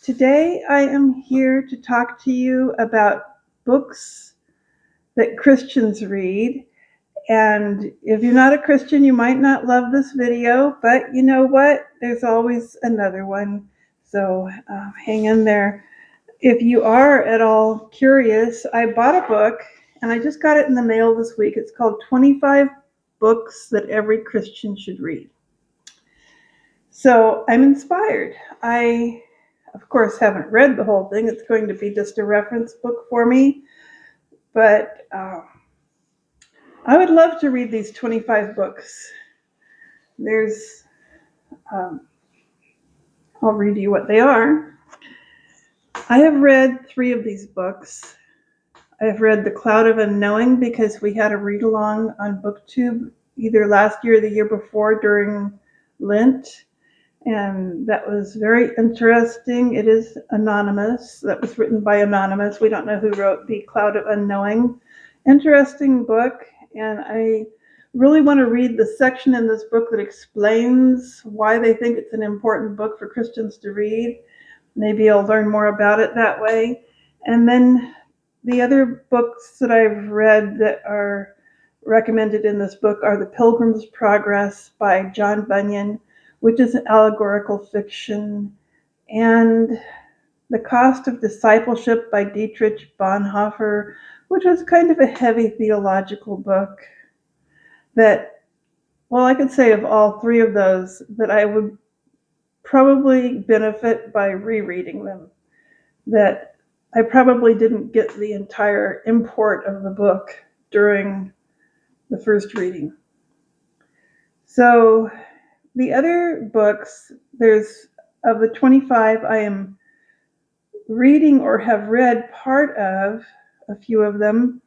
Today I am here to talk to you about books that Christians read. And if you're not a Christian, you might not love this video, but you know what? There's always another one. So hang in there. If you are at all curious, I bought a book and I just got it in the mail this week. It's called 25 Books That Every Christian Should Read. So I'm inspired. I, of course, haven't read the whole thing. It's going to be just a reference book for me. But I would love to read these 25 books. I'll read you what they are. I have read 3 of these books. I have read The Cloud of Unknowing because we had a read-along on BookTube either last year or the year before during Lent. And that was very interesting. It is anonymous. That was written by Anonymous. We don't know who wrote The Cloud of Unknowing. Interesting book. And I really want to read the section in this book that explains why they think it's an important book for Christians to read. Maybe I'll learn more about it that way. And then the other books that I've read that are recommended in this book are The Pilgrim's Progress by John Bunyan, which is an allegorical fiction, and The Cost of Discipleship by Dietrich Bonhoeffer, which was kind of a heavy theological book that, well, I could say of all 3 of those that I would probably benefit by rereading them, that I probably didn't get the entire import of the book during the first reading. So the other books, there's of the 25 I am reading or have read part of, a few of them.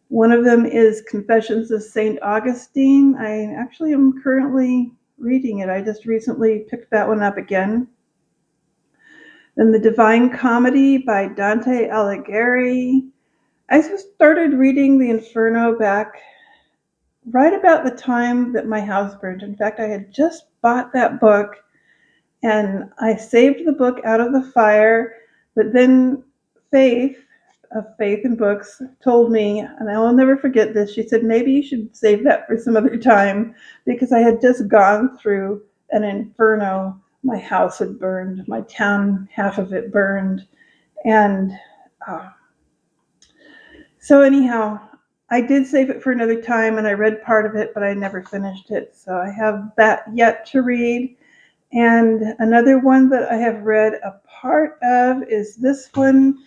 One of them is Confessions of St. Augustine. I actually am currently reading it. I just recently picked that one up again. Then The Divine Comedy by Dante Alighieri. I started reading The Inferno back right about the time that my house burned. In fact, I had just bought that book and I saved the book out of the fire, but then Faith of Faith in Books told me, and I will never forget this, she said, maybe you should save that for some other time, because I had just gone through an inferno. My house had burned, my town, half of it burned. And so anyhow, I did save it for another time and I read part of it, but I never finished it. So I have that yet to read. And another one that I have read a part of is this one,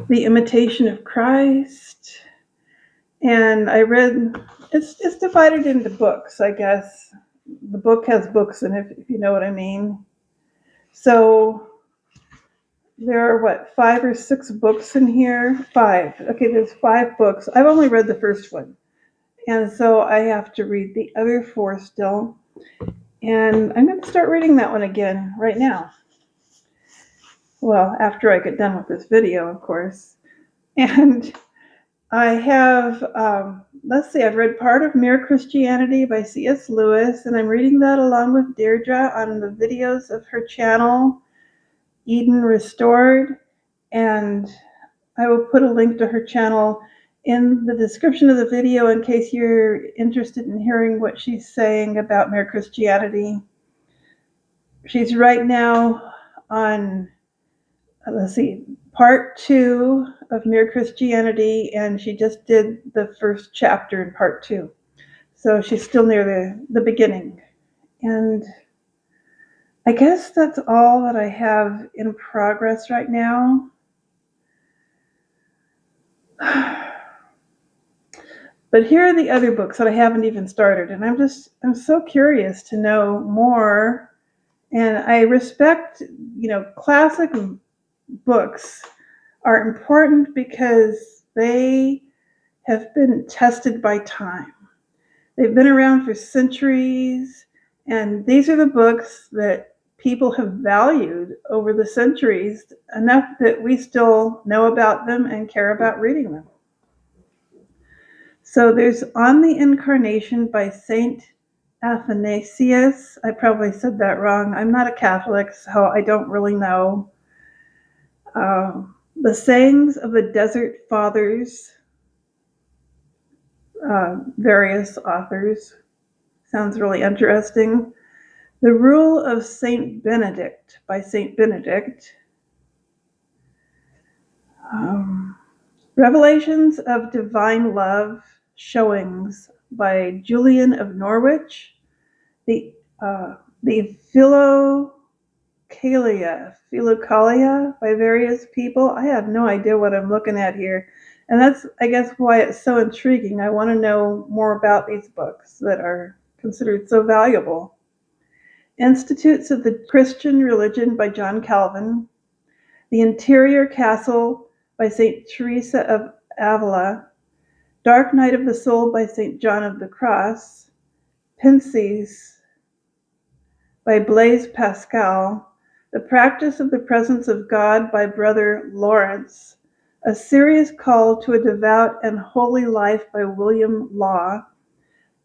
The Imitation of Christ. And I read, it's divided into books, I guess. The book has books in it, if you know what I mean. So there are 5 or 6 books in here? 5. Okay, there's 5 books. I've only read the first one. And so I have to read the other 4 still. And I'm going to start reading that one again right now. Well, after I get done with this video, of course. And I have, I've read part of Mere Christianity by C.S. Lewis, and I'm reading that along with Deirdre on the videos of her channel, Eden Restored. And I will put a link to her channel in the description of the video in case you're interested in hearing what she's saying about Mere Christianity. She's right now on, part 2 of Mere Christianity, and she just did the first chapter in part 2. So she's still near the beginning. And I guess that's all that I have in progress right now. But here are the other books that I haven't even started, and I'm so curious to know more. And I respect, classic books are important because they have been tested by time. They've been around for centuries, and these are the books that people have valued over the centuries enough that we still know about them and care about reading them. So there's On the Incarnation by St. Athanasius. I probably said that wrong. I'm not a Catholic, so I don't really know. The Sayings of the Desert Fathers, various authors. Sounds really interesting. The Rule of Saint Benedict by Saint Benedict. Revelations of Divine Love, Showings by Julian of Norwich. The Philokalia by various people. I have no idea what I'm looking at here. And that's, I guess, why it's so intriguing. I want to know more about these books that are considered so valuable. Institutes of the Christian Religion by John Calvin. The Interior Castle by St. Teresa of Avila. Dark Night of the Soul by St. John of the Cross. Pensies by Blaise Pascal. The Practice of the Presence of God by Brother Lawrence. A Serious Call to a Devout and Holy Life by William Law.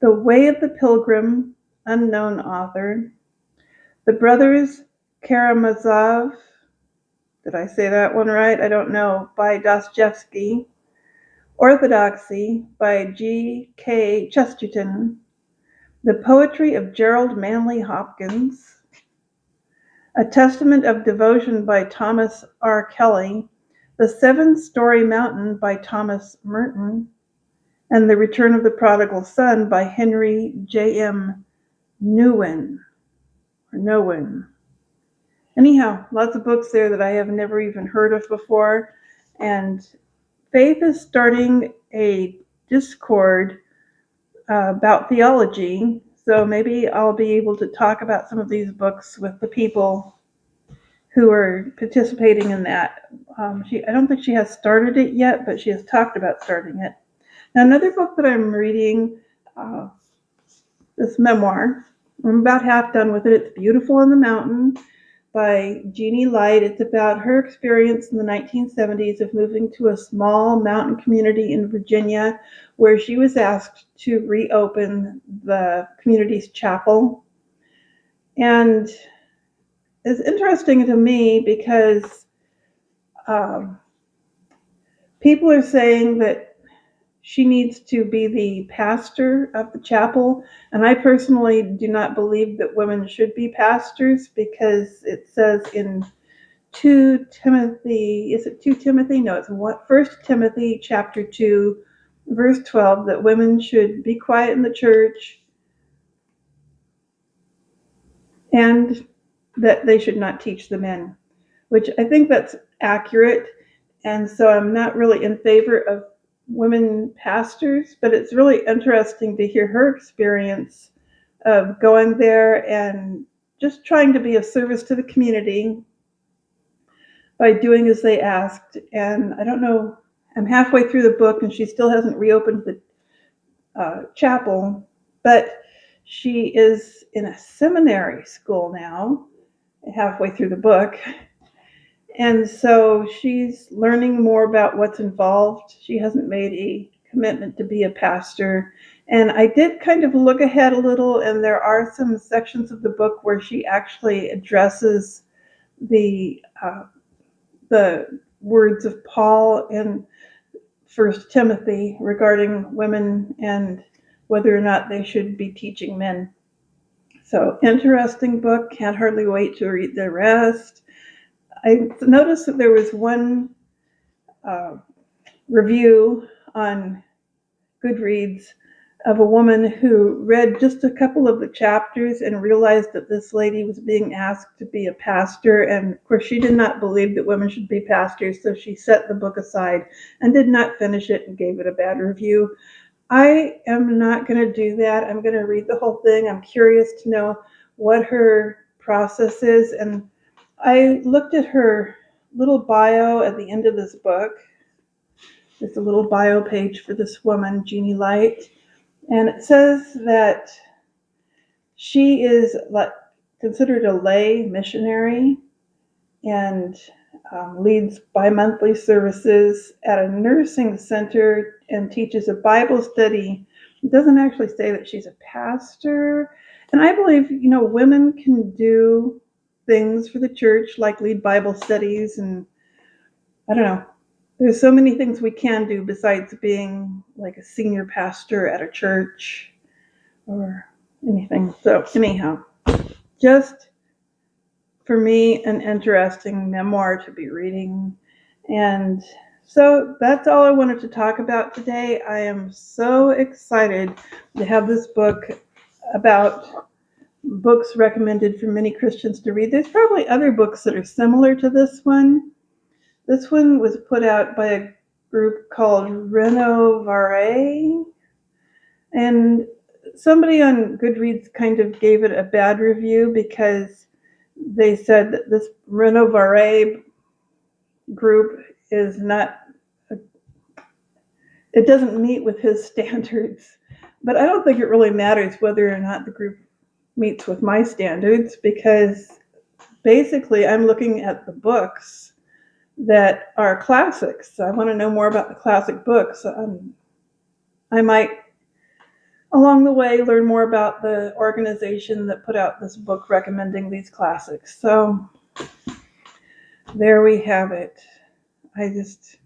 The Way of the Pilgrim, unknown author. The Brothers Karamazov, did I say that one right? I don't know, by Dostoevsky. Orthodoxy by G.K. Chesterton. The Poetry of Gerald Manley Hopkins. A Testament of Devotion by Thomas R. Kelly. The Seven-Story Mountain by Thomas Merton. And The Return of the Prodigal Son by Henry J.M. Newin. Anyhow, lots of books there that I have never even heard of before. And Faith is starting a Discord about theology. So maybe I'll be able to talk about some of these books with the people who are participating in that. I don't think she has started it yet, but she has talked about starting it. Now, another book that I'm reading, this memoir, I'm about half done with it. It's Beautiful on the Mountain by Jeannie Light. It's about her experience in the 1970s of moving to a small mountain community in Virginia where she was asked to reopen the community's chapel. And it's interesting to me because people are saying that she needs to be the pastor of the chapel. And I personally do not believe that women should be pastors because it says in 2 Timothy, is it 2 Timothy? No, it's 1 Timothy chapter 2, verse 12, that women should be quiet in the church and that they should not teach the men, which I think that's accurate. And so I'm not really in favor of women pastors, but it's really interesting to hear her experience of going there and just trying to be of service to the community by doing as they asked. And I don't know, I'm halfway through the book and she still hasn't reopened the chapel, but she is in a seminary school now, halfway through the book. And so she's learning more about what's involved. She hasn't made a commitment to be a pastor. And I did kind of look ahead a little, and there are some sections of the book where she actually addresses the words of Paul in 1 Timothy regarding women and whether or not they should be teaching men. So interesting book. Can't hardly wait to read the rest. I noticed that there was one review on Goodreads of a woman who read just a couple of the chapters and realized that this lady was being asked to be a pastor. And of course, she did not believe that women should be pastors, so she set the book aside and did not finish it and gave it a bad review. I am not going to do that. I'm going to read the whole thing. I'm curious to know what her process is. And I looked at her little bio at the end of this book. There's a little bio page for this woman, Jeannie Light. And it says that she is considered a lay missionary and leads bi-monthly services at a nursing center and teaches a Bible study. It doesn't actually say that she's a pastor, And I believe, women can do things for the church, like lead Bible studies, and I don't know. There's so many things we can do besides being like a senior pastor at a church or anything. So anyhow, just for me, an interesting memoir to be reading. And so that's all I wanted to talk about today. I am so excited to have this book about books recommended for many Christians to read. There's probably other books that are similar to this one. This one was put out by a group called Renovare, and somebody on Goodreads kind of gave it a bad review because they said that this Renovare group is not, it doesn't meet with his standards. But I don't think it really matters whether or not the group meets with my standards, because basically I'm looking at the books that are classics. I want to know more about the classic books. I might, along the way, learn more about the organization that put out this book recommending these classics. So there we have it. I just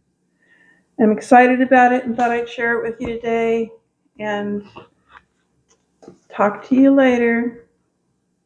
am excited about it and thought I'd share it with you today. And talk to you later.